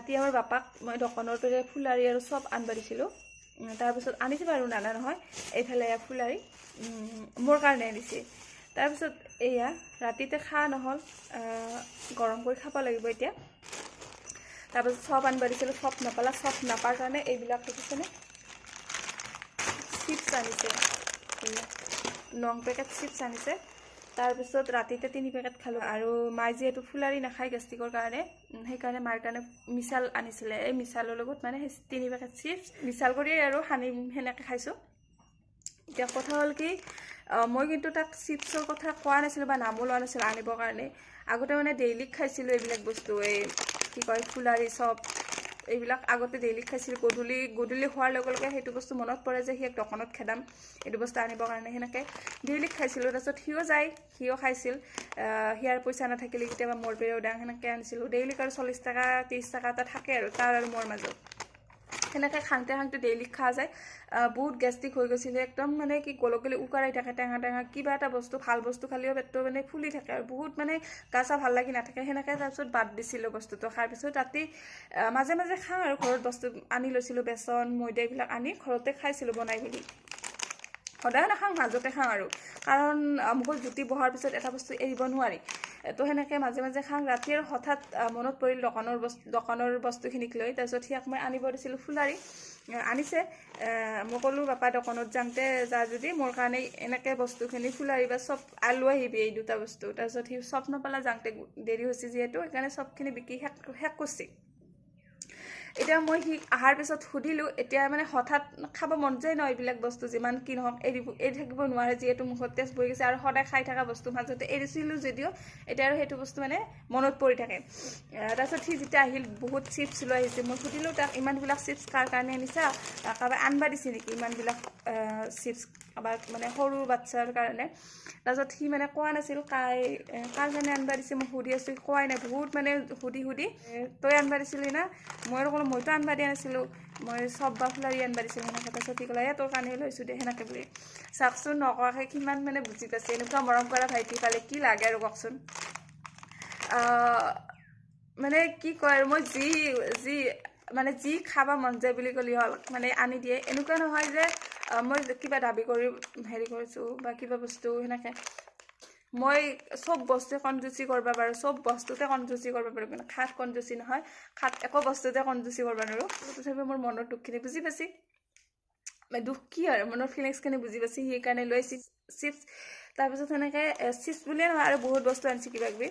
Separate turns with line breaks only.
ৰাতি আমাৰ বাপাক মই দোকানৰ পৰা ফুলাৰী আৰু চব আনবা দিছিলোঁ তাৰপিছত আনিছে বাৰু নানা নহয় এইফালে ফুলাৰী মোৰ কাৰণে আনিছে তাৰপিছত এয়া ৰাতিতে খা নহ'ল গৰম কৰি খাব লাগিব এতিয়া তাৰপিছত চব আনবা দিছিলোঁ চব নাপালা চব নাপাৰ কাৰণে এইবিলাক দেখিছেনে চিপছ আনিছে নং পেকেট চিপছ আনিছে তাৰপিছত ৰাতিতে 3 পেকেট খালোঁ আৰু মাই যিহেতু ফুলাৰী নাখায় গেষ্টিকৰ কাৰণে সেইকাৰণে মাৰ কাৰণে মিছাল আনিছিলে এই মিছালৰ লগত মানে 3 পেকেট চিপছ মিছাল কৰি আৰু সানি সেনেকৈ খাইছোঁ এতিয়া কথা হ'ল কি মই কিন্তু তাক চিপছৰ কথা কোৱা নাছিলোঁ বা নামো লোৱা নাছিলোঁ আনিবৰ কাৰণে আগতে মানে ডেইলি খাইছিলোঁ এইবিলাক বস্তু এই কি কয় ফুলাৰী চব এইবিলাক আগতে ডেইলি খাইছিলোঁ গধূলি হোৱাৰ লগে লগে সেইটো বস্তু মনত পৰে যে সিয়াক দোকানত খেদাম এইটো বস্তু আনিবৰ কাৰণে সেনেকৈ ডেইলি খাইছিলোঁ তাৰপিছত সিও খাইছিল সিয়াৰ পইচা নাথাকিলে কেতিয়াবা মোৰ পেৰেও দাং সেনেকৈ আনিছিলোঁ ডেইলি আৰু 40 টকা 30 টকা এটা থাকে আৰু তাৰ আৰু মোৰ মাজত সেনেকৈ খাওঁতে ডেইলি খোৱা যায় বহুত গেষ্টিক হৈ গৈছিলে একদম মানে কি গলগলি উকাৰাই থাকে টেঙা কিবা এটা বস্তু ভাল বস্তু খালেও পেটটো মানে ফুলি থাকে আৰু বহুত মানে গা চা ভাল লাগি নাথাকে সেনেকৈ তাৰপিছত বাদ দিছিলোঁ বস্তুটো খাৰ পিছত ৰাতি মাজে মাজে খাওঁ আৰু ঘৰত বস্তু আনি লৈছিলোঁ বেচন ময়দা এইবিলাক আনি ঘৰতে খাইছিলোঁ বনাই মেলি সদায় নাখাওঁ মাজতে খাওঁ আৰু কাৰণ মুখত জুতি বহাৰ পিছত এটা বস্তু এৰিব নোৱাৰি তো সেনেকৈ মাজে মাজে খাওঁ ৰাতি আৰু হঠাৎ মনত পৰিল দোকানৰ বস্তুখিনিক লৈ তাৰপিছত সিয়াক মই আনিব দিছিলোঁ ফুলাৰী আনিছে মই ক'লোঁ বাপা দোকানত যাওঁতে যা যদি মোৰ কাৰণে এনেকৈ বস্তুখিনি ফুলাৰী বা চব আলু আহিবি এই দুটা বস্তু তাৰপিছত সি চব নাপালা যাওঁতে দেৰি হৈছে যিহেতু সেইকাৰণে চবখিনি বিকি শেষ কৰিছে এতিয়া মই সি অহাৰ পিছত সুধিলোঁ এতিয়া মানে হঠাৎ খাব মন যায় ন এইবিলাক বস্তু যিমান কি নহওক এৰি থাকিব নোৱাৰে যিহেতু মুখত টেষ্ট বহি গৈছে আৰু সদায় খাই থকা বস্তু মাজতে এৰিছিলোঁ যদিও এতিয়া আৰু সেইটো বস্তু মানে মনত পৰি থাকে তাৰপিছত সি যেতিয়া আহিল বহুত চিপছ লৈ আহিছে মই সুধিলোঁ তাক ইমানবিলাক চিপছ কাৰ কাৰণে আনিছা কাৰোবাৰ আনবা দিছে নেকি ইমানবিলাক চিপছ কাৰোবাৰ মানে সৰু বাচ্ছাৰ কাৰণে তাৰপিছত সি মানে কোৱা নাছিল কাৰ কাৰণে আনবা দিছে মই সুধি আছোঁ কোৱাই নাই বহুত মানে সুধি তই আনবা দিছিলি না মই আৰু ক'লোঁ মইতো আনবা দিয়া নাছিলোঁ মই চব বা ফুলাৰী আনবা দিছিলোঁ সেনেকৈ তাৰপিছত সি ক'লে তোৰ কাৰণে লৈছোঁ দে সেনেকৈ বুলি চাওকচোন নকোৱাকৈ কিমান মানে বুজি পাইছে এনেকুৱা মৰম কৰা ভাইটি পালে কি লাগে আৰু কওকচোন মানে কি কয় আৰু মই যি খাব মন যায় বুলি ক'লে হ'ল মানে আনি দিয়ে এনেকুৱা নহয় যে মই কিবা দাবী কৰি হেৰি কৰিছোঁ বা কিবা বস্তু সেনেকৈ মই চব বস্তুৱে কনজুচি কৰিব পাৰোঁ চব বস্তুতে কনজুচি কৰিব পাৰোঁ কিন্তু খাত কনজুচি নহয় খাত একো বস্তুতে কনজুচি কৰিব নোৱাৰোঁ তথাপিও মোৰ মনৰ দুখখিনি বুজি পাইছে দুখ কি আৰু মনৰ ফিলিংছখিনি বুজি পাইছে সেইকাৰণে লৈ চিপছ তাৰপিছত সেনেকৈ চিপছ বুলিয়ে নহয় আৰু বহুত বস্তু আনিছে কিবা কিবি